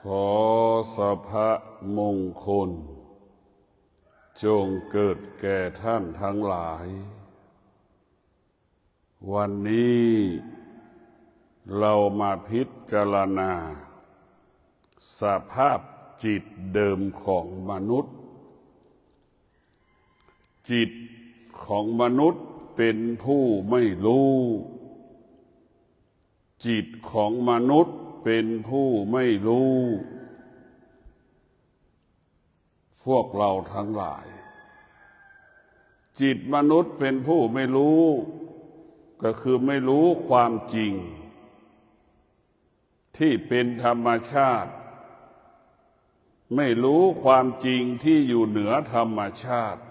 ขอสภะมงคลจงเกิดแก่ท่านทั้งหลายวันนี้เรามาพิจารณาสภาพจิตเดิมของมนุษย์จิตของมนุษย์เป็นผู้ไม่รู้จิตของมนุษย์เป็นผู้ไม่รู้พวกเราทั้งหลายจิตมนุษย์เป็นผู้ไม่รู้ก็คือไม่รู้ความจริงที่เป็นธรรมชาติไม่รู้ความจริงที่อยู่เหนือธรรมชาติ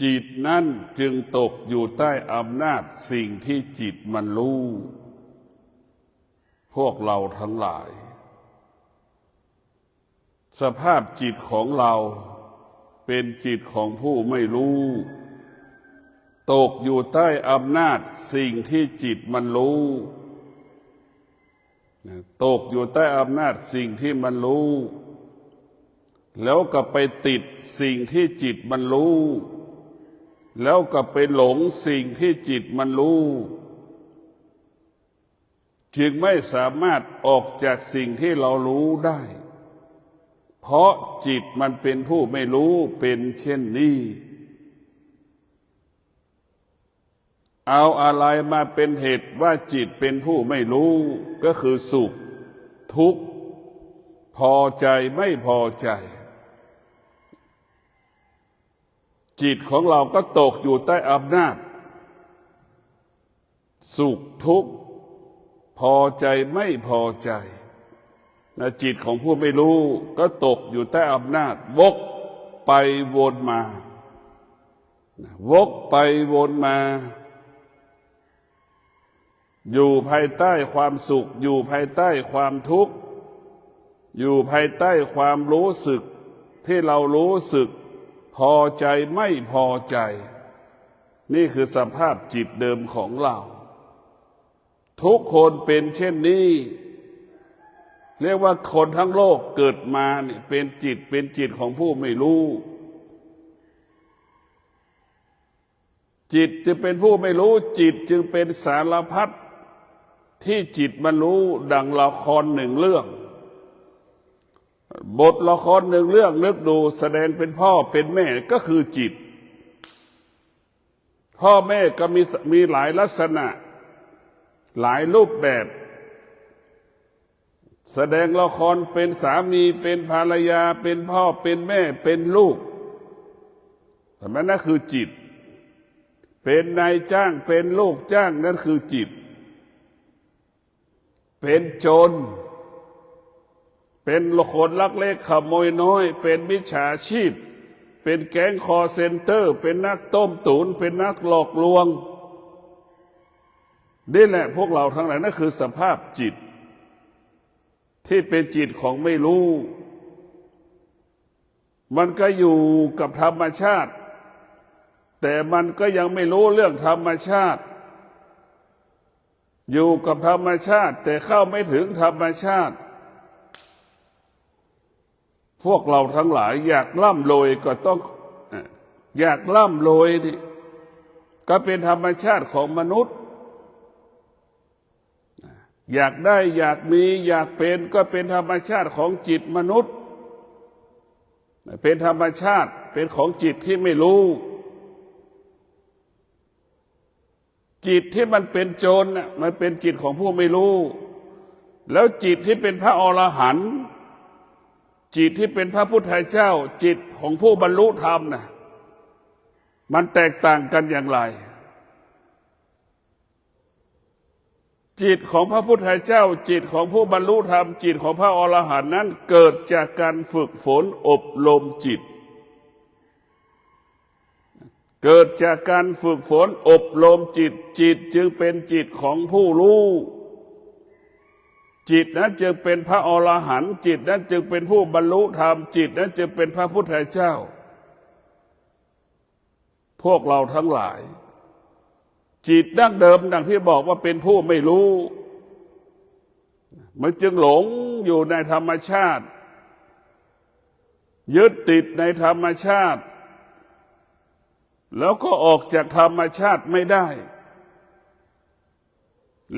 จิตนั้นจึงตกอยู่ใต้อำนาจสิ่งที่จิตมันรู้พวกเราทั้งหลายสภาพจิตของเราเป็นจิตของผู้ไม่รู้ตกอยู่ใต้อำนาจสิ่งที่จิตมันรู้ตกอยู่ใต้อำนาจสิ่งที่มันรู้แล้วก็ไปติดสิ่งที่จิตมันรู้แล้วก็ไปหลงสิ่งที่จิตมันรู้จึงไม่สามารถออกจากสิ่งที่เรารู้ได้เพราะจิตมันเป็นผู้ไม่รู้เป็นเช่นนี้เอาอะไรมาเป็นเหตุว่าจิตเป็นผู้ไม่รู้ก็คือสุขทุกข์พอใจไม่พอใจจิตของเราก็ตกอยู่ใต้อำนาจสุขทุกข์พอใจไม่พอใจนะจิตของผู้ไม่รู้ก็ตกอยู่ใต้อำนาจวกไปวนมาวกไปวนมาอยู่ภายใต้ความสุขอยู่ภายใต้ความทุกข์อยู่ภายใต้ความรู้สึกที่เรารู้สึกพอใจไม่พอใจนี่คือสภาพจิตเดิมของเราทุกคนเป็นเช่นนี้เรียกว่าคนทั้งโลกเกิดมาเนี่ยเป็นจิตของผู้ไม่รู้จิตจึงเป็นผู้ไม่รู้จิตจึงเป็นสารพัดที่จิตมันรู้ดังละครหนึ่งเรื่องบทละครหนึ่งเรื่องนึกดูแสดงเป็นพ่อเป็นแม่ก็คือจิตพ่อแม่ก็มีหลายลักษณะหลายรูปแบบแสดงละครเป็นสามีเป็นภรรยาเป็นพ่อเป็นแม่เป็นลูกแต่นั่นคือจิตเป็นนายจ้างเป็นลูกจ้างนั่นคือจิตเป็นโจรเป็นคนลักเล็กขโมยน้อยเป็นมิจฉาชีพเป็นแก๊งคอร์เซ็นเตอร์เป็นนักต้มตุ๋นเป็นนักหลอกลวงนี่แหละพวกเราทั้งหลายนั่นคือสภาพจิตที่เป็นจิตของไม่รู้มันก็อยู่กับธรรมชาติแต่มันก็ยังไม่รู้เรื่องธรรมชาติอยู่กับธรรมชาติแต่เข้าไม่ถึงธรรมชาติพวกเราทั้งหลายอยากร่ำรวยก็ต้องอยากร่ำรวยนี่ก็เป็นธรรมชาติของมนุษย์อยากได้อยากมีอยากเป็นก็เป็นธรรมชาติของจิตมนุษย์เป็นธรรมชาติเป็นของจิตที่ไม่รู้จิตที่มันเป็นโจรน่ะมันเป็นจิตของผู้ไม่รู้แล้วจิตที่เป็นพระอรหันต์จิตที่เป็นพระพุทธเจ้าจิตของผู้บรรลุธรรมน่ะมันแตกต่างกันอย่างไรจิตของพระพุทธเจ้าจิตของผู้บรรลุธรรมจิตของพระอรหันต์นั้นเกิดจากการฝึกฝนอบรมจิตเกิดจากการฝึกฝนอบรมจิตจิตจึงเป็นจิตของผู้รู้จิตนั้นจึงเป็นพระอรหันต์จิตนั้นจึงเป็นผู้บรรลุธรรมจิตนั้นจึงเป็นพระพุทธเจ้าพวกเราทั้งหลายจิตดั้งเดิมดังที่บอกว่าเป็นผู้ไม่รู้ มันจึงหลงอยู่ในธรรมชาติยึดติดในธรรมชาติแล้วก็ออกจากธรรมชาติไม่ได้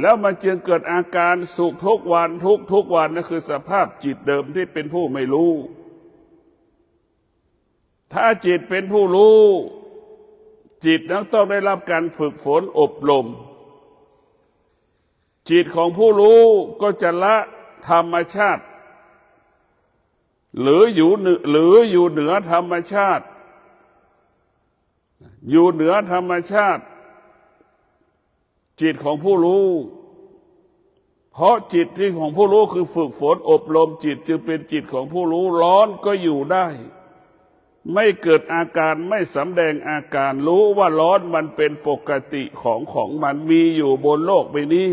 แล้วมันจึงเกิดอาการสุขทุกวันทุกวันนั่นคือสภาพจิตเดิมที่เป็นผู้ไม่รู้ถ้าจิตเป็นผู้รู้จิตนั้นต้องได้รับการฝึกฝนอบรมจิตของผู้รู้ก็จะละธรรมชาติหรืออยู่เหนือธรรมชาติอยู่เหนือธรรมชาติจิตของผู้รู้เพราะจิตที่ของผู้รู้คือฝึกฝนอบรมจิตจึงเป็นจิตของผู้รู้ร้อนก็อยู่ได้ไม่เกิดอาการไม่สำแดงอาการรู้ว่าร้อนมันเป็นปกติของมันมีอยู่บนโลกใบนี้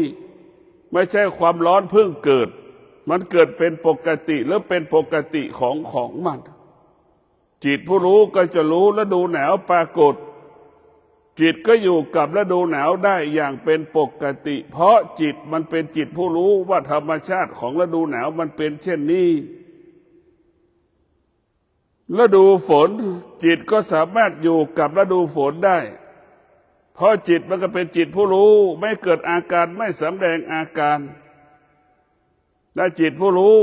ไม่ใช่ความร้อนเพิ่งเกิดมันเกิดเป็นปกติแล้วเป็นปกติของมันจิตผู้รู้ก็จะรู้ฤดูหนาวปรากฏจิตก็อยู่กับฤดูหนาวได้อย่างเป็นปกติเพราะจิตมันเป็นจิตผู้รู้ว่าธรรมชาติของฤดูหนาวมันเป็นเช่นนี้ฤดูฝนจิตก็สามารถอยู่กับฤดูฝนได้เพราะจิตมันก็เป็นจิตผู้รู้ไม่เกิดอาการไม่สำแดงอาการและจิตผู้รู้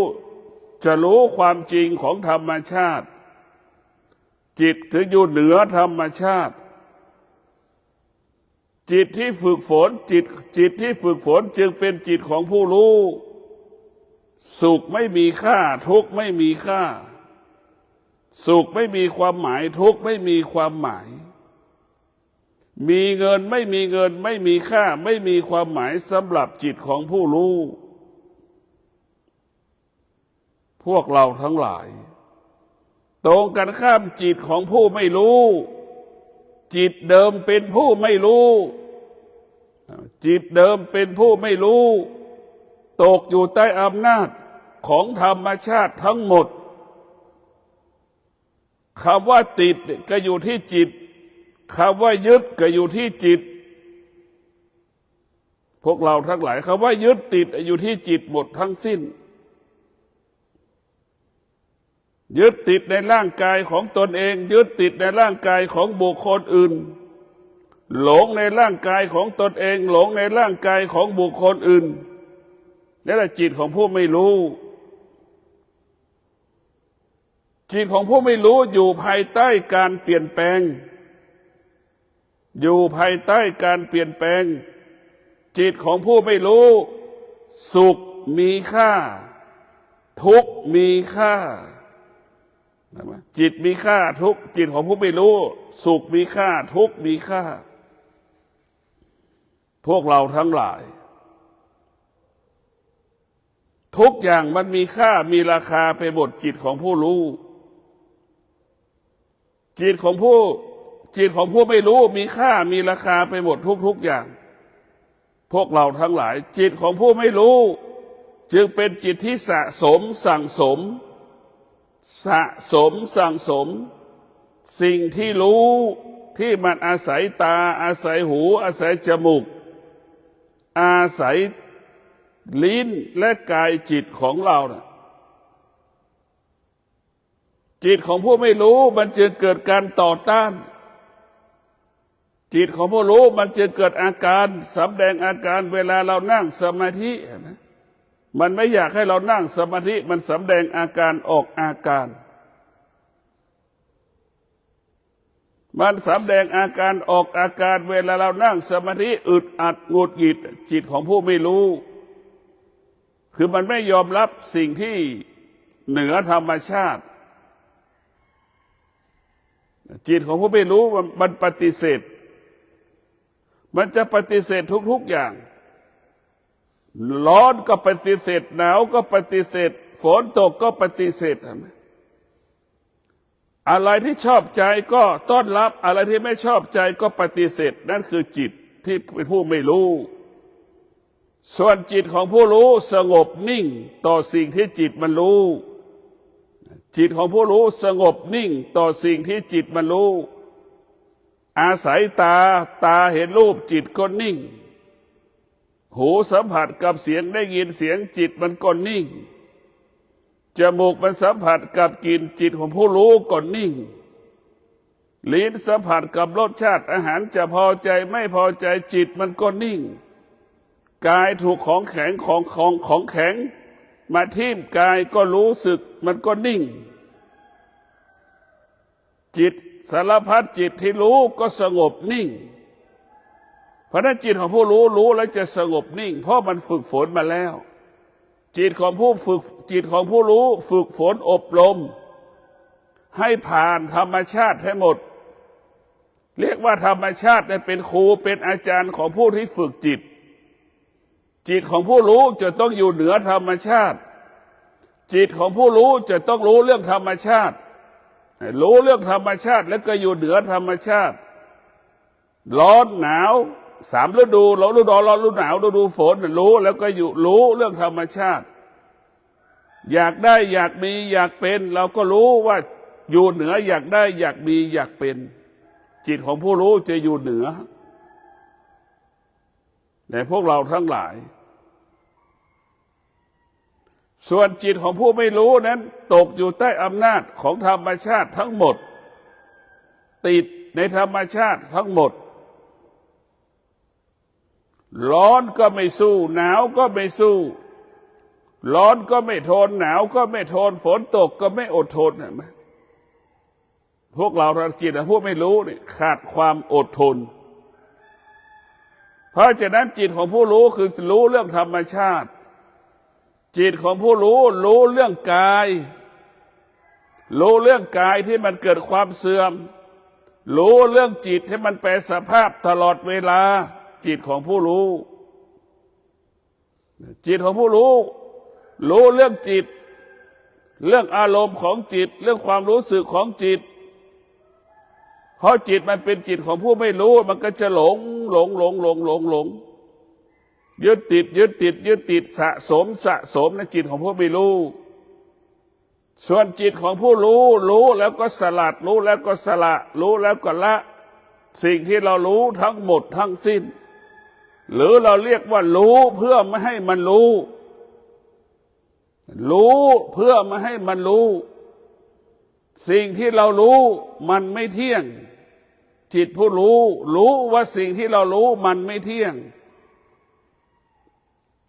จะรู้ความจริงของธรรมชาติจิตถึงอยู่เหนือธรรมชาติจิตที่ฝึกฝนจิตที่ฝึกฝนจึงเป็นจิตของผู้รู้สุขไม่มีค่าทุกข์ไม่มีค่าสุขไม่มีความหมายทุกข์ไม่มีความหมายมีเงินไม่มีเงินไม่มีค่าไม่มีความหมายสำหรับจิตของผู้รู้พวกเราทั้งหลายตรงกันข้ามจิตของผู้ไม่รู้จิตเดิมเป็นผู้ไม่รู้จิตเดิมเป็นผู้ไม่รู้ตกอยู่ใต้อำนาจของธรรมชาติทั้งหมดคำว่าติดก็อยู่ที่จิตคำว่ายึดก็อยู่ที่จิตพวกเราทั้งหลายคำว่ายึดติดอยู่ที่จิตหมดทั้งสิ้นยึดติดในร่างกายของตนเองยึดติดในร่างกายของบุคคลอื่นหลงในร่างกายของตนเองหลงในร่างกายของบุคคลอื่นนี่แหละจิตของผู้ไม่รู้จิตของผู้ไม่รู้อยู่ภายใต้การเปลี่ยนแปลงอยู่ภายใต้การเปลี่ยนแปลงจิตของผู้ไม่รู้สุขมีค่าทุกข์มีค่าจิตมีค่าทุกจิตของผู้ไม่รู้สุขมีค่าทุกข์มีค่าพวกเราทั้งหลายทุกอย่างมันมีค่ามีราคาไปหมดจิตของผู้รู้จิตของผู้ไม่รู้มีค่ามีราคาไปหมดทุกอย่างพวกเราทั้งหลายจิตของผู้ไม่รู้จึงเป็นจิตที่สะสมสั่งสมสั่งสมสิ่งที่รู้ที่มันอาศัยตาอาศัยหูอาศัยจมูกอาศัยลิ้นและกายจิตของเรานะจิตของผู้ไม่รู้มันจึงเกิดการต่อต้านจิตของผู้รู้มันจึงเกิดอาการสำแดงอาการเวลาเรานั่งสมาธินะมันไม่อยากให้เรานั่งสมาธิมันสำแดงอาการออกอาการมันสำแดงอาการออกอาการเวลาเรานั่งสมาธิอึดอัดหงุดหงิดจิตของผู้ไม่รู้คือมันไม่ยอมรับสิ่งที่เหนือธรรมชาติจิตของผู้ไม่รู้มันปฏิเสธมันจะปฏิเสธทุกอย่างร้อนก็ปฏิเสธหนาวก็ปฏิเสธฝนตกก็ปฏิเสธอะไรที่ชอบใจก็ต้อนรับอะไรที่ไม่ชอบใจก็ปฏิเสธนั่นคือจิตที่เป็นผู้ไม่รู้ส่วนจิตของผู้รู้สงบนิ่งต่อสิ่งที่จิตมันรู้จิตของผู้รู้สงบนิ่งต่อสิ่งที่จิตมันรู้อาศัยตาเห็นรูปจิตก็นิ่ง หูสัมผัสกับเสียงได้ยินเสียงจิตมันก็นิ่งจมูกมันสัมผัสกับกลิ่นจิตของผู้รู้ก็นิ่งลิ้นสัมผัสกับรสชาติอาหารจะพอใจไม่พอใจจิตมันก็นิ่งกายถูกของแข็งของแข็งมาทิ่มกายก็รู้สึกมันก็นิ่งจิตสารพัดจิตที่รู้ก็สงบนิ่งเพราะนั้นจิตของผู้รู้แล้วจะสงบนิ่งเพราะมันฝึกฝนมาแล้วจิตของผู้รู้ฝึกฝนอบรมให้ผ่านธรรมชาติให้หมดเรียกว่าธรรมชาติเป็นครูเป็นอาจารย์ของผู้ที่ฝึกจิตจิตของผู้รู้จะต้องอยู่เหนือธรรมชาติจิตของผู้รู้จะต้องรู้เรื่องธรรมชาติรู้เรื่องธรรมชาติแล้วก็อยู่เหนือธรรมชาติร้อนหนาวสามฤดูฤดูร้อนฤดูหนาวฤดูฝนรู้แล้วก็อยู่รู้เรื่องธรรมชาติอยากได้อยากมีอยากเป็นเราก็รู้ว่าอยู่เหนืออยากได้อยากมีอยากเป็นจิตของผู้รู้จะอยู่เหนือแต่พวกเราทั้งหลายส่วนจิตของผู้ไม่รู้นั้นตกอยู่ใต้อำนาจของธรรมชาติทั้งหมดติดในธรรมชาติทั้งหมดร้อนก็ไม่สู้หนาวก็ไม่สู้ร้อนก็ไม่ทนหนาวก็ไม่ทนฝนตกก็ไม่อดทนเห็นไหมพวกเราจิตพวกไม่รู้นี่ขาดความอดทนเพราะฉะนั้นจิตของผู้รู้คือรู้เรื่องธรรมชาติจิตของผู้รู้รู้เรื่องกายรู้เรื่องกายที่มันเกิดความเสื่อมรู้เรื่องจิตที่มันแปรสภาพตลอดเวลาจิตของผู้รู้จิตของผู้รู้รู้เรื่องจิตเรื่องอารมณ์ของจิตเรื่องความรู้สึกของจิตเพราะจิตมันเป็นจิตของผู้ไม่รู้มันก็จะหลงยึดติดสะสมในจิตของผู้ไม่รู้ส่วนจิตของผู้รู้แล้วก็สลัดรู้แล้วก็สละรู้แล้วก็ละสิ่งที่เรารู้ทั้งหมดทั้งสิ้นหรือเราเรียกว่ารู้เพื่อไม่ให้มันรู้เพื่อไม่ให้มันรู้สิ่งที่เรารู้มันไม่เที่ยงจิตผู้รู้ว่าสิ่งที่เรารู้มันไม่เที่ยง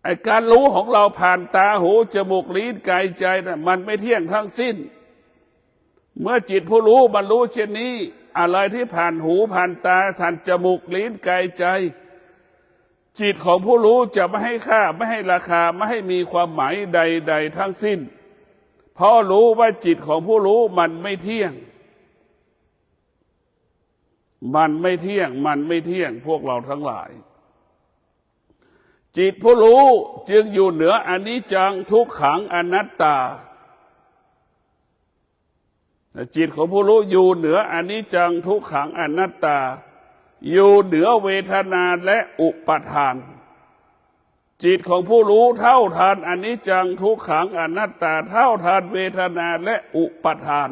ไอ้การรู้ของเราผ่านตาหูจมูกลิ้นกายใจนะมันไม่เที่ยงทั้งสิ้นเมื่อจิตผู้รู้มันรู้เช่นนี้อะไรที่ผ่านหูผ่านตาผ่านจมูกลิ้นกายใจจิตของผู้รู้จะไม่ให้ค่าไม่ให้ราคาไม่ให้มีความหมายใดๆทั้งสิ้นเพราะรู้ว่าจิตของผู้รู้มันไม่เที่ยงมันไม่เที่ยงพวกเราทั้งหลายจิตผู้รู้จึงอยู่เหนืออนิจจังทุกขังอนัตตาจิตของผู้รู้อยู่เหนืออนิจจังทุกขังอนัตตาอยู่เหนือเวทนาและอุปาทานจิตของผู้รู้เท่าทานอนิจจังทุกขังอนัตตาเท่าทานเวทนาและอุปาทาน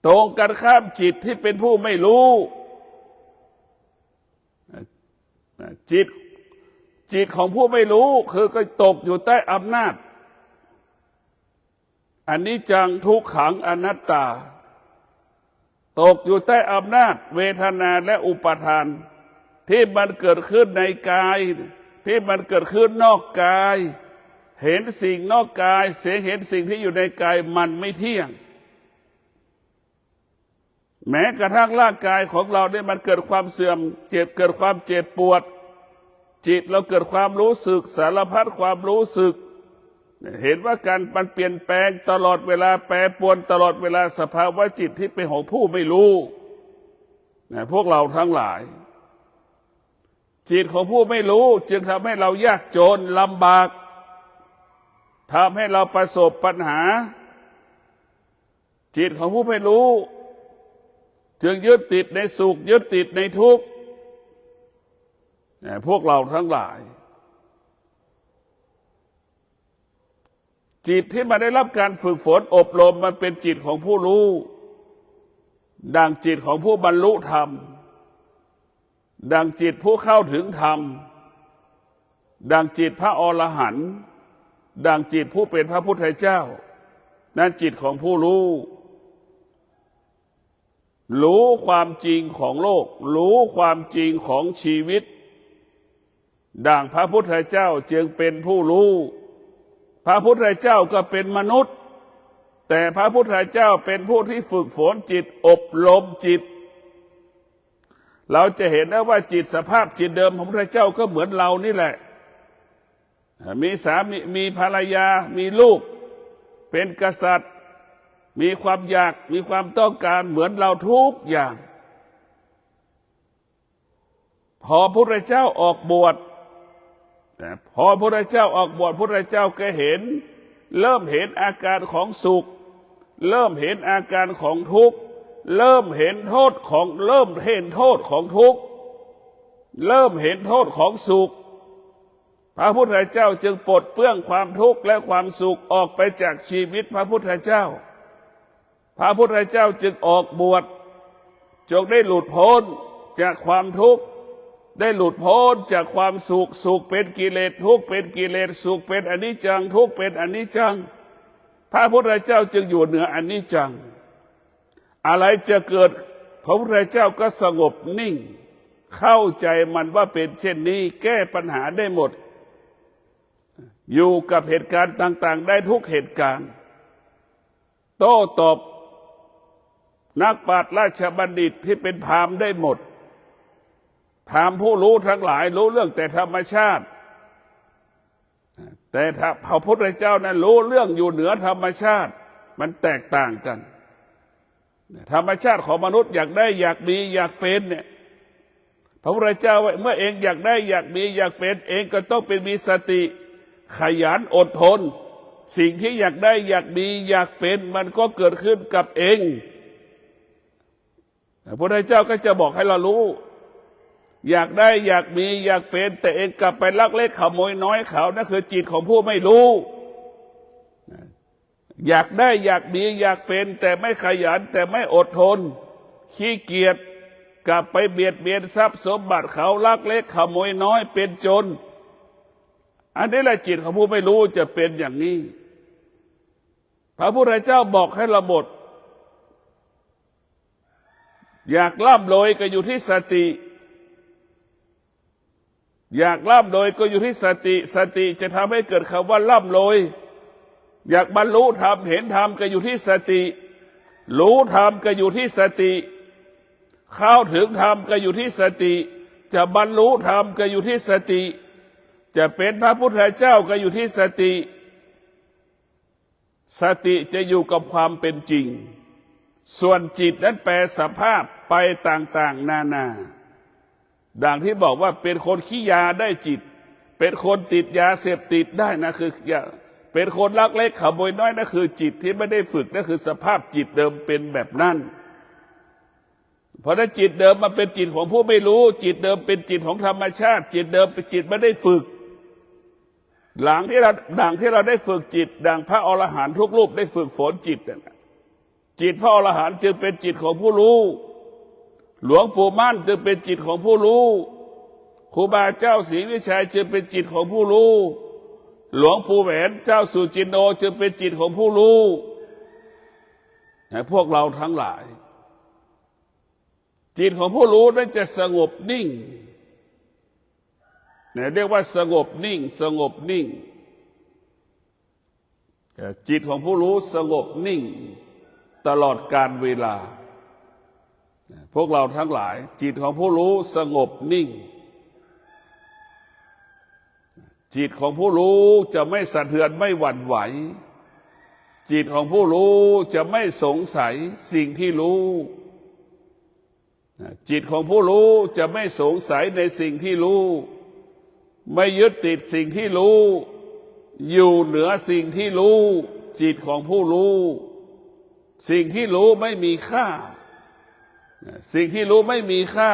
ตรงกันข้ามจิตที่เป็นผู้ไม่รู้จิตของผู้ไม่รู้คือก็ตกอยู่ใต้อำนาจอนิจจังทุกขังอนัตตาตกอยู่ใต้อำนาจเวทนาและอุปาทานที่มันเกิดขึ้นในกายที่มันเกิดขึ้นนอกกายเห็นสิ่งนอกกายเห็นสิ่งที่อยู่ในกายมันไม่เที่ยงแม้กระทั่งร่างกายของเราเนี่ยมันเกิดความเสื่อมเกิดความเจ็บปวดจิตเราเกิดความรู้สึกสารพัดความรู้สึกเห็นว่าการมันเปลี่ยนแปลงตลอดเวลาแปรปรวนตลอดเวลาสภาวะจิตที่เป็นของผู้ไม่รู้พวกเราทั้งหลายจิตของผู้ไม่รู้จึงทำให้เรายากจนลำบากทำให้เราประสบปัญหาจิตของผู้ไม่รู้จึงยึดติดในสุขยึดติดในทุกข์พวกเราทั้งหลายจิตที่มาได้รับการฝึกฝนอบรมมันเป็นจิตของผู้รู้ดังจิตของผู้บรรลุธรรม ดังจิตผู้เข้าถึงธรรมดังจิตพระอรหันต์ดังจิตผู้เป็นพระพุทธเจ้านั่นจิตของผู้รู้ความจริงของโลกรู้ความจริงของชีวิตดังพระพุทธเจ้าจึงเป็นผู้รู้พระพุทธเจ้าก็เป็นมนุษย์แต่พระพุทธเจ้าเป็นผู้ที่ฝึกฝนจิตอบรมจิตเราจะเห็นได้ว่าจิตสภาพจิตเดิมของพระเจ้าก็เหมือนเรานี่แหละมีสามีมีภรรยามีลูกเป็นกษัตริย์มีความอยากมีความต้องการเหมือนเราทุกอย่างพอพระพุทธเจ้าออกบวชพอพระพุทธเจ้าออกบวชพระพุทธเจ้าก็เริ่มเห็นอาการของสุขเริ่มเห็นอาการของทุกข์เริ่มเห็นโทษของทุกข์เริ่มเห็นโทษของสุขพระพุทธเจ้าจึงปลดเปลื้องความทุกข์และความสุขออกไปจากชีวิตพระพุทธเจ้าพระพุทธเจ้าจึงออกบวชจงได้หลุดพ้นจากความทุกข์ได้หลุดพ้นจากความสุขสุขเป็นกิเลสทุกข์เป็นกิเลสสุขเป็นอนิจจังทุกข์เป็นอนิจจังพระพุทธเจ้าจึงอยู่เหนืออนิจจังอะไรจะเกิดพระพุทธเจ้าก็สงบนิ่งเข้าใจมันว่าเป็นเช่นนี้แก้ปัญหาได้หมดอยู่กับเหตุการณ์ต่างๆได้ทุกเหตุการณ์โต้ตอบนักปราชญ์ราชบัณฑิตที่เป็นพราหมณ์ได้หมดพราหมณ์ผู้รู้ทั้งหลายรู้เรื่องแต่ธรรมชาติแต่ถ้าพระพุทธเจ้านั้นรู้เรื่องอยู่เหนือธรรมชาติมันแตกต่างกันธรรมชาติของมนุษย์อยากได้อยากมีอยากเป็นเนี่ยพระพุทธเจ้าเมื่อเองอยากได้อยากมีอยากเป็นเองก็ต้องเป็นมีสติขยันอดทนสิ่งที่อยากได้อยากมีอยากเป็นมันก็เกิดขึ้นกับเองพระพุทธเจ้าก็จะบอกให้เรารู้อยากได้อยากมีอยากเป็นแต่เองกลับไปลักเล็กขโมยน้อยเขานั่นคือจิตของผู้ไม่รู้อยากได้อยากมีอยากเป็นแต่ไม่ขยันแต่ไม่อดทนขี้เกียจกลับไปเบียดเบียนทรัพย์สมบัติเขาลักเล็กขโมยน้อยเป็นจนอันนี้แหละจิตของผู้ไม่รู้จะเป็นอย่างนี้พระพุทธเจ้าบอกให้เราหมดอยากร่ำรวยก็อยู่ที่สติอยากร่ำรวยก็อยู่ที่สติสติจะทำให้เกิดคำว่าร่ำรวยอยากบรรลุธรรมเห็นธรรมก็อยู่ที่สติรู้ธรรมก็อยู่ที่สติเข้าถึงธรรมก็อยู่ที่สติจะบรรลุธรรมก็อยู่ที่สติจะเป็นพระพุทธเจ้าก็อยู่ที่สติสติจะอยู่กับความเป็นจริงส่วนจิตนั้นแปรสภาพไปต่างๆนานาดังที่บอกว่าเป็นคนขี้ยาได้จิตเป็นคนติดยาเสพติดได้นะคือเป็นคนลักเล็กขโมยน้อยนั่นคือจิตที่ไม่ได้ฝึกนั่นคือสภาพจิตเดิมเป็นแบบนั้นเพราะถ้าจิตเดิมมันเป็นจิตของผู้ไม่รู้จิตเดิมเป็นจิตของธรรมชาติจิตเดิมเป็นจิตไม่ได้ฝึกหลังที่เราได้ฝึกจิตดังพระอรหันต์ทุกรูปได้ฝึกฝนจิตจิตพระอรหันต์จึงเป็นจิตของผู้รู้หลวงปู่มั่นจึงเป็นจิตของผู้รู้ครูบาเจ้าศรีวิชัยจึงเป็นจิตของผู้รู้หลวงปู่แหวนเจ้าสุจินโนจึงเป็นจิตของผู้รู้ให้พวกเราทั้งหลายจิตของผู้รู้นั้นจะสงบนิ่งเรียกว่าสงบนิ่งสงบนิ่งจิตของผู้รู้สงบนิ่งตลอดกาลเวลาพวกเราทั้งหลายจิตของผู้รู้สงบนิ่งจิตของผู้รู้จะไม่สะเทือนไม่หวั่นไหวจิตของผู้รู้จะไม่สงสัยสิ่งที่รู้จิตของผู้รู้จะไม่สงสัยในสิ่งที่รู้ไม่ยึดติดสิ่งที่รู้อยู่เหนือสิ่งที่รู้จิตของผู้รู้สิ่งที่รู้ไม่มีค่าสิ่งที่รู้ไม่มีค่า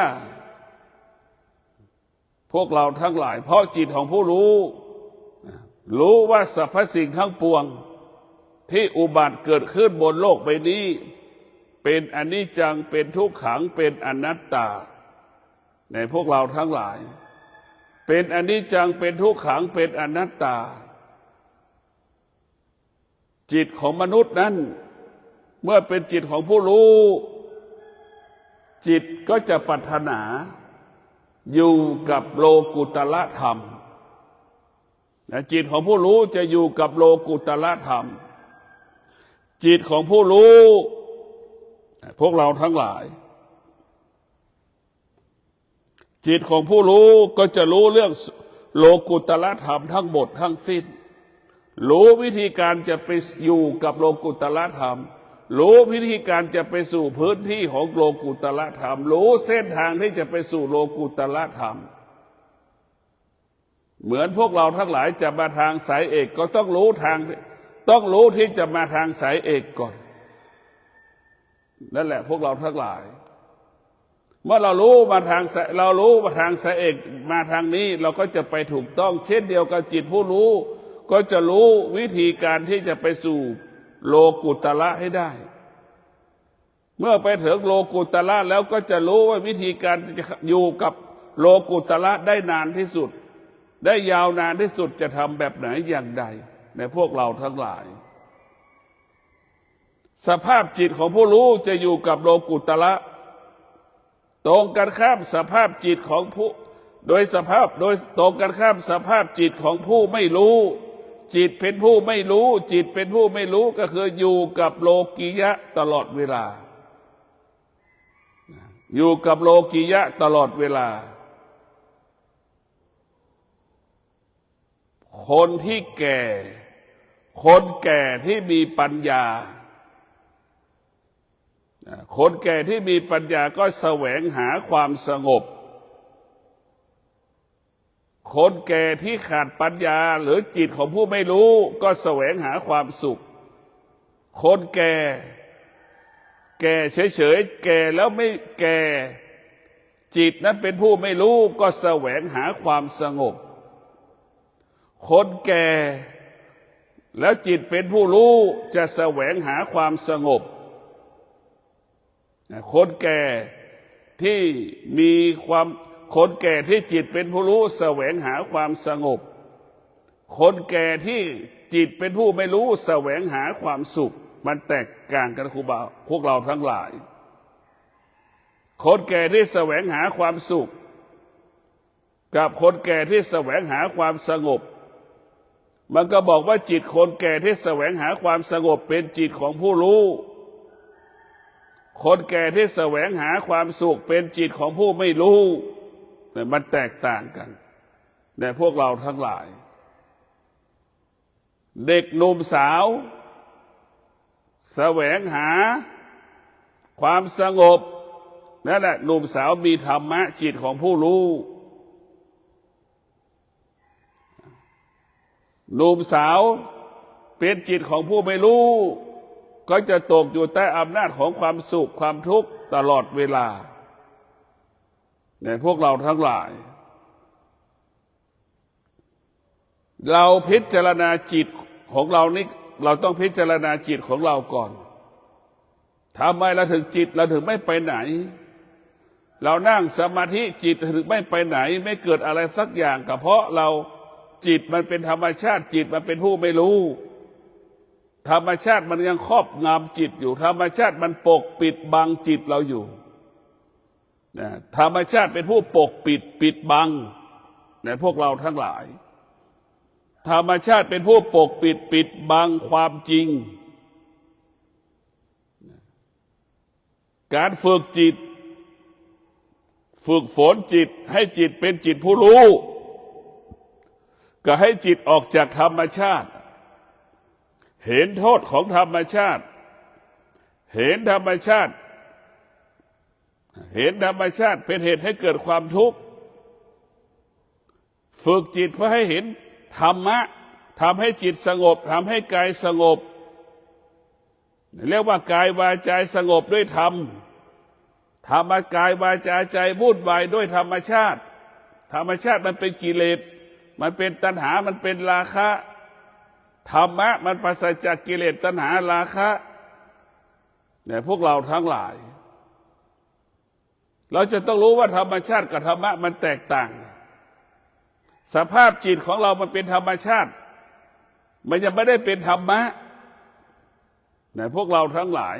พวกเราทั้งหลายเพราะจิตของผู้รู้ว่าสรรพสิ่งทั้งปวงที่อุบัติเกิดขึ้นบนโลกใบนี้เป็นอนิจจังเป็นทุกขังเป็นอนัตตา ในพวกเราทั้งหลายเป็นอนิจจังเป็นทุกขังเป็นอนัตตาจิตของมนุษย์นั้นเมื่อเป็นจิตของผู้รู้จิตก็จะปรารถนาอยู่กับโลกุตละธรรมจิตของผู้รู้จะอยู่กับโลกุตละธรรมจิตของผู้รู้พวกเราทั้งหลายจิตของผู้รู้ก็จะรู้เรื่องโลกุตละธรรมทั้งหมดทั้งสิ้นรู้วิธีการจะไปอยู่กับโลกุตละธรรมรู้วิธีการจะไปสู่พื้นที่ของโลกุตละธรรมรู้เส้นทางที่จะไปสู่โลกุตละธรรมเหมือนพวกเราทั้งหลายจะมาทางสายเอกก็ต้องรู้ที่จะมาทางสายเอกก่อนนั่นแหละพวกเราทั้งหลายเมื่อเรารู้มาทางสายเอกมาทางนี้เราก็จะไปถูกต้องเช่นเดียวกับจิตผู้รู้ก็จะรู้วิธีการที่จะไปสู่โลกุตละให้ได้เมื่อไปถึงโลกุตละแล้วก็จะรู้ว่าวิธีการจะอยู่กับโลกุตละได้นานที่สุดได้ยาวนานที่สุดจะทำแบบไหนอย่างใดในพวกเราทั้งหลายสภาพจิตของผู้รู้จะอยู่กับโลกุตละตรงกันข้ามสภาพจิตของผู้โดยตรงกันข้ามสภาพจิตของผู้ไม่รู้จิตเป็นผู้ไม่รู้จิตเป็นผู้ไม่รู้ก็คืออยู่กับโลกิยะตลอดเวลาอยู่กับโลกิยะตลอดเวลาคนแก่ที่มีปัญญาคนแก่ที่มีปัญญาก็แสวงหาความสงบคนแก่ที่ขาดปัญญาหรือจิตของผู้ไม่รู้ก็แสวงหาความสุขคนแก่เฉยแก่แล้วไม่แก่จิตนั้นเป็นผู้ไม่รู้ก็แสวงหาความสงบคนแก่แล้วจิตเป็นผู้รู้จะแสวงหาความสงบคนแก่ที่จิตเป็นผู้รู้แสวงหาความสงบคนแก่ที่จิตเป็นผู้ไม่รู้แสวงหาความสุขมันแตกต่างกันครูบาพวกเราทั้งหลายคนแก่ที่แสวงหาความสุขกับคนแก่ที่แสวงหาความสงบมันก็บอกว่าจิตคนแก่ที่แสวงหาความสงบเป็นจิตของผู้รู้คนแก่ที่แสวงหาความสุขเป็นจิตของผู้ไม่รู้มันแตกต่างกันในพวกเราทั้งหลายเด็กหนุ่มสาวแสวงหาความสงบนั่นแหละหนุ่มสาวมีธรรมะจิตของผู้รู้หนุ่มสาวเป็นจิตของผู้ไม่รู้ก็จะตกอยู่ใต้อำนาจของความสุขความทุกข์ตลอดเวลาในพวกเราทั้งหลายเราพิจารณาจิตของเรานี่เราต้องพิจารณาจิตของเราก่อนทำไมเราถึงไม่ไปไหนเรานั่งสมาธิจิตถึงไม่ไปไหนไม่เกิดอะไรสักอย่างก็เพราะเราจิตมันเป็นธรรมชาติจิตมันเป็นผู้ไม่รู้ธรรมชาติมันยังครอบงำจิตอยู่ธรรมชาติมันปกปิดบังจิตเราอยู่ธรรมชาติเป็นผู้ปกปิดบังในพวกเราทั้งหลายธรรมชาติเป็นผู้ปกปิดบังความจริงการฝึกจิตฝึกฝนจิตให้จิตเป็นจิตผู้รู้ก็ให้จิตออกจากธรรมชาติเห็นโทษของธรรมชาติเห็นธรรมชาติเป็นเหตุให้เกิดความทุกข์ฝึกจิตเพื่อให้เห็นธรรมะทำให้จิตสงบทำให้กายสงบเรียกว่ากายวาจาสงบด้วยธรรมธรรมกายวาจาใจวุ่นวายด้วยธรรมชาติมันเป็นกิเลสมันเป็นตัณหามันเป็นราคะธรรมะมันปราศจากกิเลสตัณหาราคะเนี่ยพวกเราทั้งหลาย เราจะต้องรู้ว่าธรรมชาติกับธรรมะมันแตกต่างสภาพจิตของเรามันเป็นธรรมชาติมันยังไม่ได้เป็นธรรมะนะพวกเราทั้งหลาย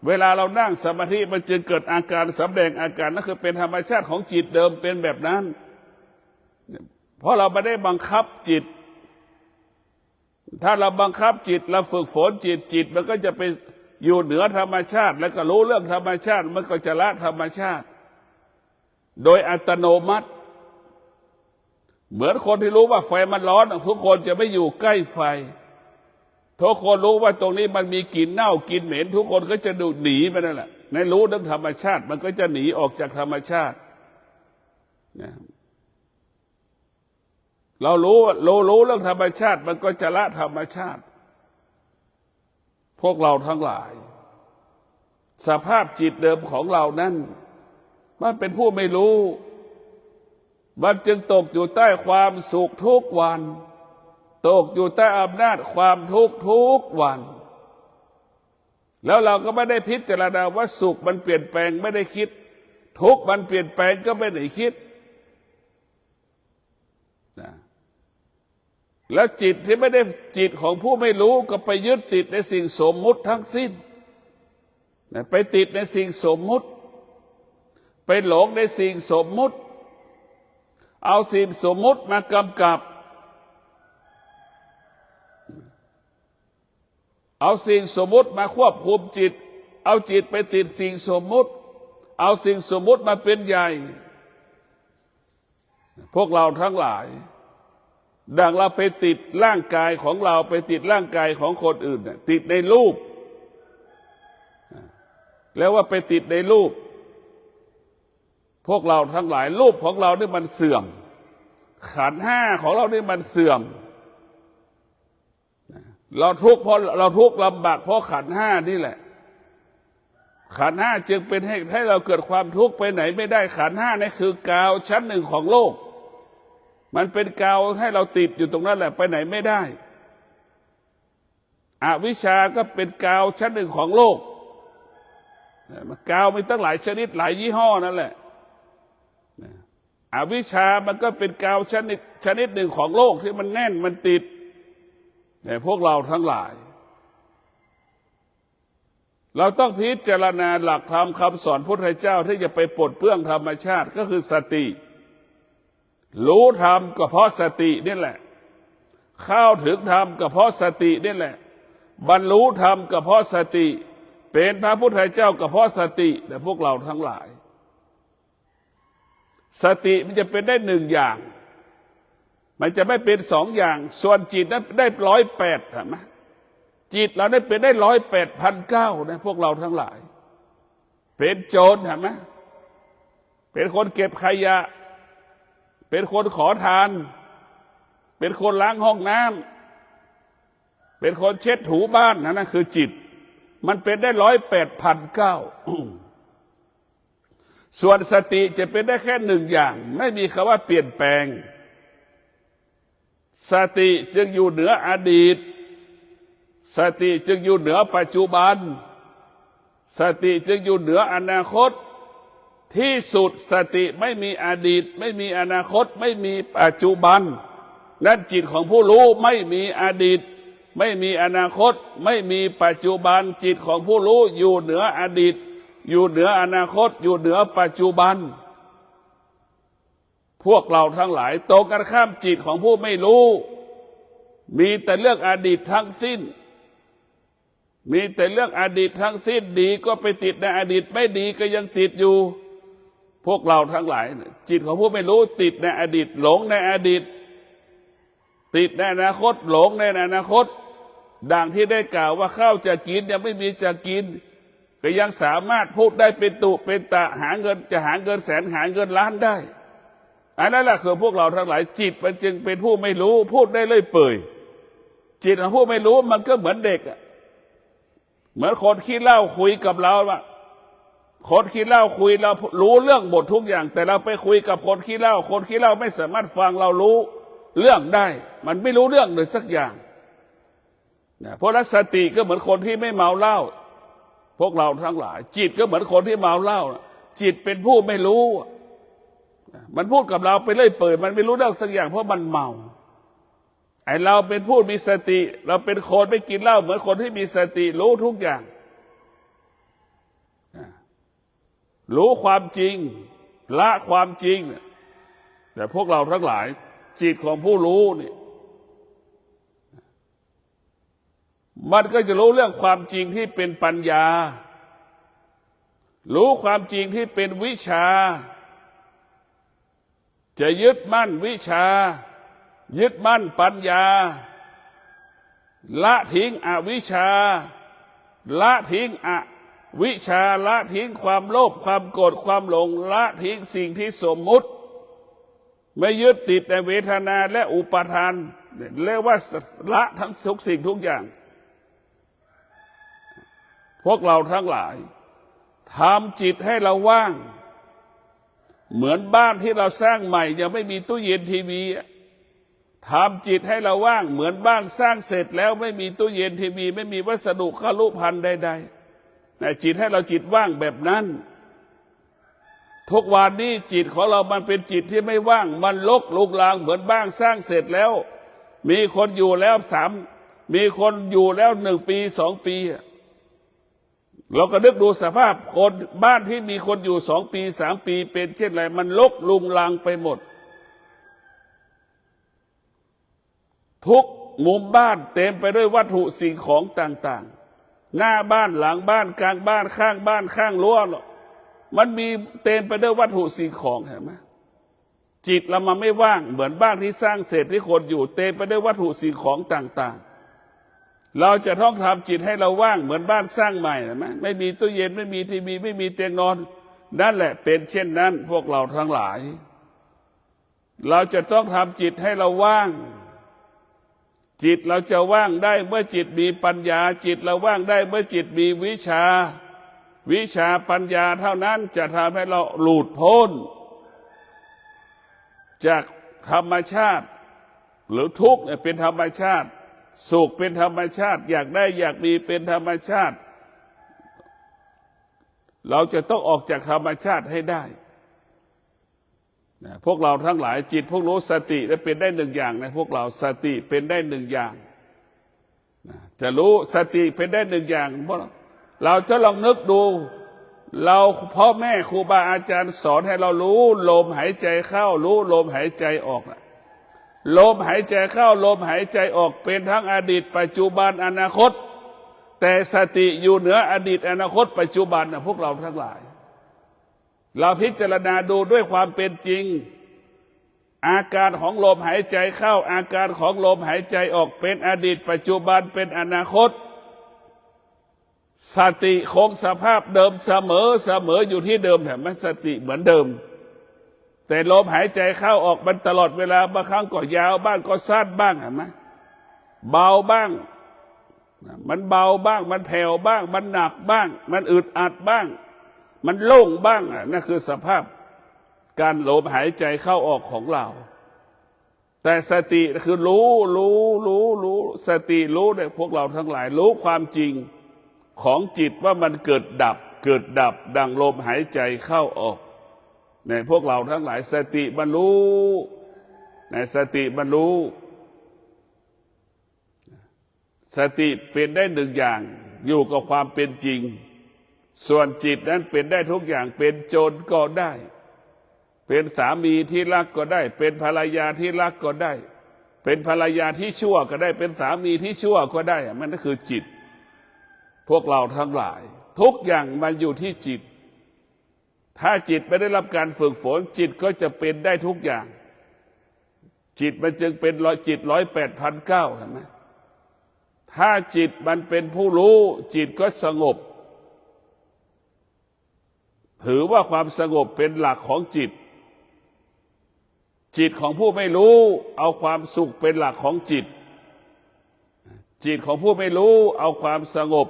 เวลาเรานั่งสมาธิมันจึงเกิดอาการสำแดงอาการนั่นคือเป็นธรรมชาติของจิตเดิมเป็นแบบนั้นเพราะเราไม่ได้บังคับจิตถ้าเราบังคับจิตเราฝึกฝนจิตมันก็จะไปอยู่เหนือธรรมชาติแล้วก็รู้เรื่องธรรมชาติมันก็จะละธรรมชาติโดยอัตโนมัติเหมือนคนที่รู้ว่าไฟมันร้อนทุกคนจะไม่อยู่ใกล้ไฟทุกคนรู้ว่าตรงนี้มันมีกลิ่นเน่ากลิ่นเหม็นทุกคนก็จะดูหนีไปนั่นแหละในรู้เรื่องธรรมชาติมันก็จะหนีออกจากธรรมชาติเรารู้เรื่องธรรมชาติมันก็จะละธรรมชาติพวกเราทั้งหลายสภาพจิตเดิมของเรานั้นมันเป็นผู้ไม่รู้มันจึงตกอยู่ใต้ความสุขทุกวันตกอยู่ใต้อำนาจความทุกข์ทุกวันแล้วเราก็ไม่ได้พิจารณาว่าสุขมันเปลี่ยนแปลงไม่ได้คิดทุกข์มันเปลี่ยนแปลงก็ไม่ได้คิดนะแล้วจิตที่ไม่ได้จิตของผู้ไม่รู้ก็ไปยึดติดในสิ่งสมมุติทั้งสิ้นนะไปติดในสิ่งสมมุติไปหลงในสิ่งสมมุติเอาสิ่งสมมุติมากำกับเอาสิ่งสมมุติมาควบคุมจิตเอาจิตไปติดสิ่งสมมุติเอาสิ่งสมมุติมาเป็นใหญ่พวกเราทั้งหลายดังเราไปติดร่างกายของเราไปติดร่างกายของคนอื่นติดในรูปแล้วว่าไปติดในรูปพวกเราทั้งหลายรูปของเรานี่มันเสื่อมขันธ์ห้าของเรานี่มันเสื่อมเราทุกข์เพราะเราทุกข์ลำบากเพราะขันธ์ห้านี่แหละขันธ์ห้าจึงเป็นให้เราเกิดความทุกข์ไปไหนไม่ได้ขันธ์ห้านี่คือกาวชั้นหนึ่งของโลกมันเป็นกาวให้เราติดอยู่ตรงนั้นแหละไปไหนไม่ได้อวิชชาก็เป็นกาวชั้นหนึ่งของโลกกาวมีตั้งหลายชนิดหลายยี่ห้อนั่นแหละอวิชชามันก็เป็นกาวชนิดหนึ่งของโลกที่มันแน่นมันติดแต่พวกเราทั้งหลายเราต้องพิจารณาหลักธรรมคำสอนพุทธเจ้าที่จะไปปลดเปลื้องธรรมชาติก็คือสติรู้ธรรมก็เพราะสตินี่แหละเข้าถึงธรรมก็เพราะสตินี่แหละบรรลุธรรมก็เพราะสติเป็นพระพุทธเจ้าก็เพราะสติแต่พวกเราทั้งหลายสติมันจะเป็นได้หนึ่งอย่างมันจะไม่เป็นสองอย่างส่วนจิตนั้นได้108เห็นไหมจิตเราได้เป็นได้108,900นะพวกเราทั้งหลายเป็นโจรเห็นไหมเป็นคนเก็บขยะเป็นคนขอทานเป็นคนล้างห้องน้ำเป็นคนเช็ดถูบ้านนั่นคือจิตมันเป็นได้108,900ส่วนสติจะเป็นได้แค่หนึ่งอย่างไม่มีคำว่าเปลี่ยนแปลงสติจึงอยู่เหนืออดีตสติจึงอยู่เหนือปัจจุบันสติจึงอยู่เหนืออนาคตที่สุดสติไม่มีอดีตไม่มีอนาคตไม่มีปัจจุบันนั่นจิตของผู้รู้ไม่มีอดีตไม่มีอนาคตไม่มีปัจจุบันจิตของผู้รู้อยู่เหนืออดีตอยู่เหนืออนาคตอยู่เหนือปัจจุบันพวกเราทั้งหลายตรงกันข้ามจิตของผู้ไม่รู้มีแต่เรื่องอดีตทั้งสิ้นมีแต่เรื่องอดีตทั้งสิ้นดีก็ไปติดในอดีตไม่ดีก็ยังติดอยู่พวกเราทั้งหลายจิตของผู้ไม่รู้ติดในอดีตหลงในอดีตติดในอนาคตหลงในอนาคตดังที่ได้กล่าวว่าข้าวจะกินยังไม่มีจะกินก็ยังสามารถพูดได้เป็นตุเป็นตะหาเงินจะหาเงินแสนหาเงินล้านได้อันนั้นแหละคือพวกเราทั้งหลายจิตมันจึงเป็นผู้ไม่รู้พูดได้เลยเปื่อยจิตของผู้ไม่รู้มันก็เหมือนเด็กเหมือนคนขี้เหล้าคุยกับเราว่าคนขี้เหล้าคุยเรารู้เรื่องหมดทุกอย่างแต่เราไปคุยกับคนขี้เหล้าคนขี้เหล้าไม่สามารถฟังเรารู้เรื่องได้มันไม่รู้เรื่องเลยสักอย่างเพราะนั้นสติก็เหมือนคนที่ไม่เมาเหล้าพวกเราทั้งหลายจิตก็เหมือนคนที่เมาเหล้า จิตเป็นผู้ไม่รู้มันพูดกับเราไปเรื่อยเปื่อยมันไม่รู้เรื่องสักอย่างเพราะมันเมาไอเราเป็นผู้มีสติเราเป็นคนไม่กินเหล้าเหมือนคนที่มีสติรู้ทุกอย่างรู้ความจริงละความจริงแต่พวกเราทั้งหลายจิตของผู้รู้นี่มันก็จะรู้เรื่องความจริงที่เป็นปัญญารู้ความจริงที่เป็นวิชาจะยึดมั่นวิชายึดมั่นปัญญาละทิ้งอวิชชาละทิ้งอวิชชาละทิ้งความโลภความโกรธความหลงละทิ้งสิ่งที่สมมุติไม่ยึดติดในเวทนาและอุปาทานเรียกว่าละทั้งทุกสิ่งทุกอย่างพวกเราทั้งหลายทำจิตให้เราว่างเหมือนบ้านที่เราสร้างใหม่ยังไม่มีตู้เย็นทีวีทำจิตให้เราว่างเหมือนบ้านสร้างเสร็จแล้วไม่มีตู้เย็นทีวีไม่มีวัสดุคลุภัณฑ์ใดๆแต่จิตให้เราจิตว่างแบบนั้นทุกวันนี้จิตของเรามันเป็นจิตที่ไม่ว่างมันลกลุกลางเหมือนบ้านสร้างเสร็จแล้วมีคนอยู่แล้วมีคนอยู่แล้ว1 ปี 2 ปีเราก็นึกดูสภาพคนบ้านที่มีคนอยู่2 ปี 3 ปีเป็นเช่นไรมันลกลุงลังไปหมดทุกมุมบ้านเต็มไปด้วยวัตถุสิ่งของต่างๆหน้าบ้านหลังบ้านกลางบ้านข้างบ้านข้างรั้วมันมีเต็มไปด้วยวัตถุสิ่งของเห็นไหมจิตเรามาไม่ว่างเหมือนบ้านที่สร้างเสร็จที่คนอยู่เต็มไปด้วยวัตถุสิ่งของต่างๆเราจะต้องทำจิตให้เราว่างเหมือนบ้านสร้างใหม่เห็นไหมไม่มีตู้เย็นไม่มีทีวีไม่มีเตียงนอนนั่นแหละเป็นเช่นนั้นพวกเราทั้งหลายเราจะต้องทำจิตให้เราว่างจิตเราจะว่างได้เมื่อจิตมีปัญญาจิตเราว่างได้เมื่อจิตมีวิชาปัญญาเท่านั้นจะทำให้เราหลุดพ้นจากธรรมชาติหรือทุกข์เป็นธรรมชาติสุขเป็นธรรมชาติอยากได้อยากมีเป็นธรรมชาติเราจะต้องออกจากธรรมชาติให้ได้พวกเราทั้งหลายจิตพวกรู้สติและเป็นได้1 อย่างนะพวกเราสติเป็นได้1 อย่างจะรู้สติเป็นได้1 อย่างเราจะลองนึกดูเราพ่อแม่ครูบาอาจารย์สอนให้เรารู้ลมหายใจเข้ารู้ลมหายใจออกลมหายใจเข้าลมหายใจออกเป็นทั้งอดีตปัจจุบันอนาคตแต่สติอยู่เหนืออดีตอนาคตปัจจุบันพวกเราทั้งหลายเราพิจารณาดูด้วยความเป็นจริงอาการของลมหายใจเข้าอาการของลมหายใจออกเป็นอดีตปัจจุบันเป็นอนาคตสติคงสภาพเดิมเสมออยู่ที่เดิมเห็นไหมสติเหมือนเดิมแต่ลมหายใจเข้าออกมันตลอดเวลาบางครั้งก็ยาวบ้างก็สั้นบ้างเห็นไหมเบาบ้างมันเบาบ้างมันแผ่วบ้างมันหนักบ้างมันอึดอัดบ้างมันโล่งบ้างนั่นคือสภาพการลมหายใจเข้าออกของเราแต่สติคือรู้สติรู้เนี่ยพวกเราทั้งหลายรู้ความจริงของจิตว่ามันเกิดดับดังลมหายใจเข้าออกในพวกเราทั้งหลายสติบรรลุในสติบรรลุสติเป็นได้1 อย่างอยู่กับความเป็นจริงส่วนจิตนั้นเป็นได้ทุกอย่างเป็นโจรก็ได้เป็นสามีที่รักก็ได้เป็นภรรยาที่รักก็ได้เป็นภรรยาที่ชั่วก็ได้เป็นสามีที่ชั่วก็ได้มันก็คือจิตพวกเราทั้งหลายทุกอย่างมันอยู่ที่จิตถ้าจิตไม่ได้รับการฝึกฝนจิตก็จะเป็นได้ทุกอย่างจิตมันจึงเป็นจิต108,900เห็นไหมถ้าจิตมันเป็นผู้รู้จิตก็สงบถือว่าความสงบเป็นหลักของจิตจิตของผู้ไม่รู้เอาความสุขเป็นหลักของจิตจิตของผู้ไม่รู้เอาความสงบ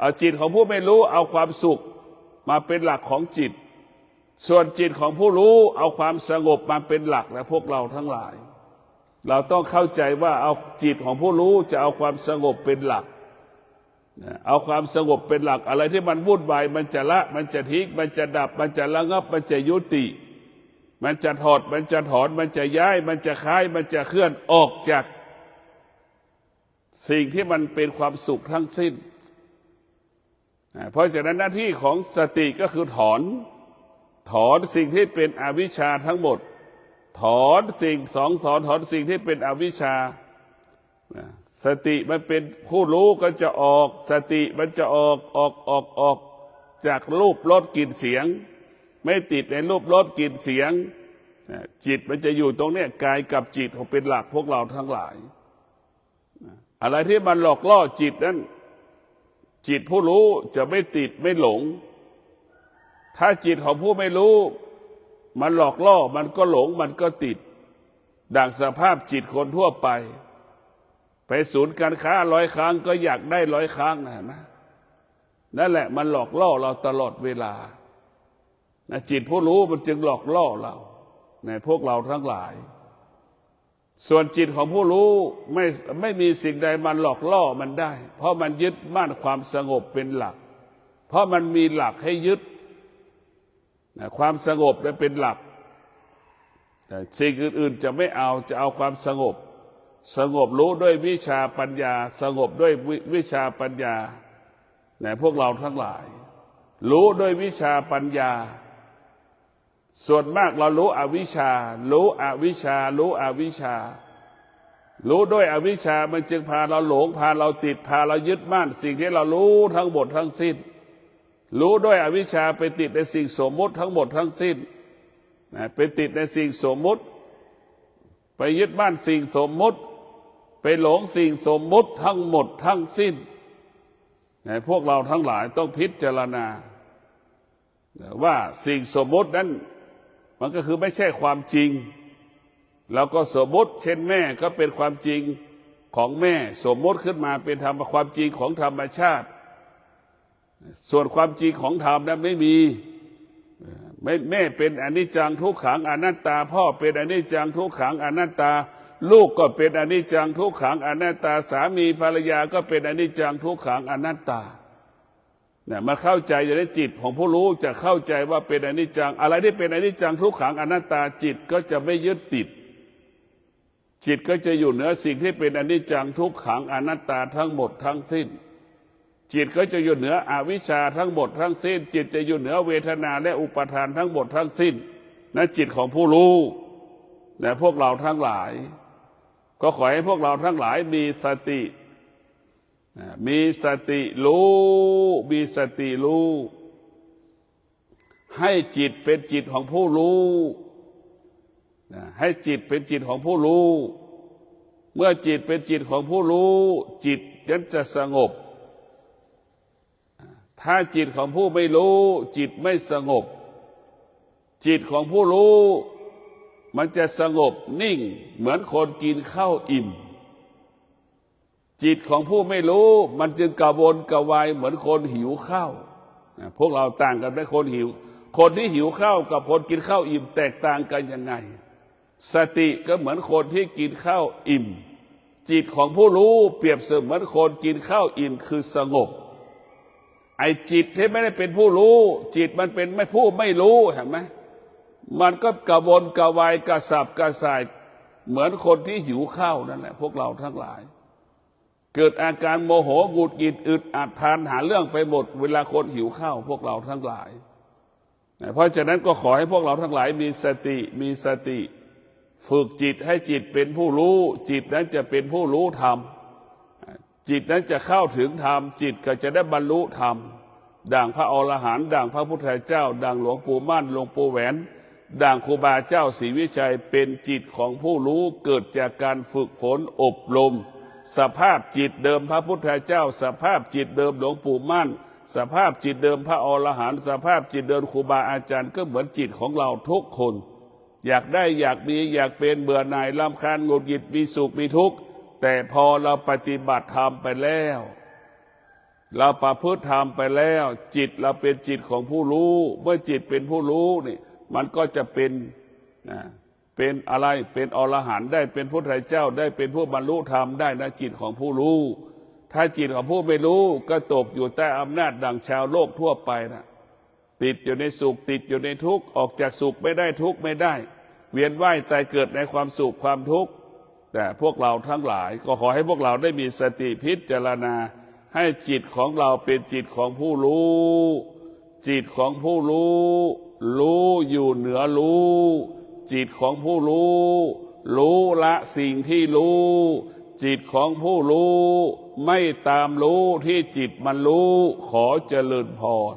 เอาจิตของผู้ไม่รู้เอาความสุขมาเป็นหลักของจิตส่วนจิตของผู้รู้เอาความสงบมาเป็นหลักและพวกเราทั้งหลายเราต้องเข้าใจว่าเอาจิตของผู้รู้จะเอาความสงบเป็นหลัก เอาความสงบเป็นหลักอะไรที่มันวุ่นวายมันจะละมันจะทิ้งมันจะดับมันจะระงับมันจะยุติมันจะถอดมันจะถอนมันจะย้ายมันจะคลายมันจะเคลื่อนออกจากสิ่งที่มันเป็นความสุขทั้งสิ้นเพราะฉะนั้นหน้าที่ของสติก็คือถอนสิ่งที่เป็นอวิชชาทั้งหมดถอนสิ่งถอนสิ่งที่เป็นอวิชชาสติมันเป็นผู้รู้ก็จะออกสติมันจะออกจากรูปรสกลิ่นเสียงไม่ติดในรูปรสกลิ่นเสียงจิตมันจะอยู่ตรงนี้กายกับจิตเป็นหลักพวกเราทั้งหลายอะไรที่มันหลอกล่อจิตนั้นจิตผู้รู้จะไม่ติดไม่หลงถ้าจิตของผู้ไม่รู้มันหลอกล่อมันก็หลงมันก็ติดดังสภาพจิตคนทั่วไปศูนย์การค้า100 ครั้งก็อยากได้100 ครั้งนะนั่นแหละมันหลอกล่อเราตลอดเวลาจิตผู้รู้มันจึงหลอกล่อเราในพวกเราทั้งหลายส่วนจิตของผู้รู้ไม่มีสิ่งใดมันหลอกล่อมันได้เพราะมันยึดมั่นความสงบเป็นหลักเพราะมันมีหลักให้ยึดความสงบนั้นเป็นหลักแต่สิ่งอื่นๆจะไม่เอาจะเอาความสงบรู้ด้วยวิชาปัญญาสงบด้วยวิชาปัญญาพวกเราทั้งหลายรู้ด้วยวิชาปัญญาส่วนมากเรารู้อวิชชารู้ด้วยอวิชชามันจึงพาเราหลงพาเราติดพาเรายึดมั่นสิ่งที่เรารู้ทั้งหมดทั้งสิ้นรู้ด้วยอวิชชาไปติดในสิ่งสมมติทั้งหมดทั้งสิ้นไปติดในสิ่งสมมติไปยึดมั่นสิ่งสมมติไปหลงสิ่งสมมติทั้งหมดทั้งสิ้นพวกเราทั้งหลายต้องพิจารณาว่าสิ่งสมมตินั้นมันก็คือไม่ใช่ความจริงเราก็สมมติเช่นแม่ก็เป็นความจริงของแม่สมมติขึ้นมาเป็นธรรมความจริงของธรรมชาติส่วนความจริงของธรรมนั้นไม่มีแม่เป็นอนิจจังทุกขังอนัตตาพ่อเป็นอนิจจังทุกขังอนัตตาลูกก็เป็นอนิจจังทุกขังอนัตตาสามีภรรยาก็เป็นอนิจจังทุกขังอนัตตามาเข้าใจจะได้จิตของผู้รู้จะเข้าใจว่าเป็นอนิจจังอะไรที่เป็นอนิจจังทุกขังอนัตตาจิตก็จะไม่ยึดติดจิตก็จะอยู่เหนือสิ่งที่เป็นอนิจจังทุกขังอนัตตาทั้งหมดทั้งสิ้นจิตก็จะอยู่เหนืออวิชชาทั้งหมดทั้งสิ้นจิตจะอยู่เหนือเวทนาและอุปาทานทั้งหมดทั้งสิ้นนั่นจิตของผู้รู้แต่พวกเราทั้งหลายก็ขอให้พวกเราทั้งหลายมีสติรู้ให้จิตเป็นจิตของผู้รู้ให้จิตเป็นจิตของผู้รู้เมื่อจิตเป็นจิตของผู้รู้จิตนั้นจะสงบถ้าจิตของผู้ไม่รู้จิตไม่สงบจิตของผู้รู้มันจะสงบนิ่งเหมือนคนกินข้าวอิ่มจิตของผู้ไม่รู้มันจึงกระวนกระวายเหมือนคนหิวข้าวพวกเราต่างกันไหมคนที่หิวข้าวกับคนกินข้าวอิ่มแตกต่างกันยังไงสติก็เหมือนคนที่กินข้าวอิ่มจิตของผู้รู้เปรียบเสมือนคนกินข้าวอิ่มคือสงบไอ้จิตที่ไม่ได้เป็นผู้รู้จิตมันเป็นผู้ไม่รู้เห็นไหมมันก็กระวนกระวายกระสับกระส่ายเหมือนคนที่หิวข้าวนั่นแหละพวกเราทั้งหลายเกิดอาการโมโหหงุดหงิดอึดอัดพานหาเรื่องไปหมดเวลาคนหิวข้าวพวกเราทั้งหลายเพราะฉะนั้นก็ขอให้พวกเราทั้งหลายมีสติฝึกจิตให้จิตเป็นผู้รู้จิตนั้นจะเป็นผู้รู้ธรรมจิตนั้นจะเข้าถึงธรรมจิตก็จะได้บรรลุธรรมดังพระอรหันต์ดังพระพุทธเจ้าดังหลวงปู่มั่นหลวงปู่แหวนดังครูบาเจ้าศรีวิชัยเป็นจิตของผู้รู้เกิดจากการฝึกฝนอบรมสภาพจิตเดิมพระพุทธเจ้าสภาพจิตเดิมหลวงปู่มั่นสภาพจิตเดิมพระอรหันต์สภาพจิตเดิมครูบาอาจารย์ก็เหมือนจิตของเราทุกคนอยากได้อยากมีอยากเป็นเบื่อหน่ายรำคาญหงุดหงิดมีสุขมีทุกข์แต่พอเราปฏิบัติธรรมไปแล้วเราประพฤติธรรมไปแล้วจิตเราเป็นจิตของผู้รู้เมื่อจิตเป็นผู้รู้นี่มันก็จะเป็นอะไรเป็นอรหันต์ได้เป็นพุทธเจ้าได้เป็นผู้บรรลุธรรมได้นะจิตของผู้รู้ถ ถ้าจิตของผู้ไม่รู้ก็ตกอยู่ใต้อำนาจดังชาวโลกทั่วไปนะติดอยู่ในสุขติดอยู่ในทุกข์ออกจากสุขไม่ได้ทุกข์ไม่ได้เวียนว่ายตายเกิดในความสุขความทุกข์แต่พวกเราทั้งหลายก็ขอให้พวกเราได้มีสติพิจารณาให้จิตของเราเป็นจิตของผู้รู้จิตของผู้รู้รู้อยู่เหนือรู้จิตของผู้รู้รู้ละสิ่งที่รู้จิตของผู้รู้ไม่ตามรู้ที่จิตมันรู้ขอเจริญพร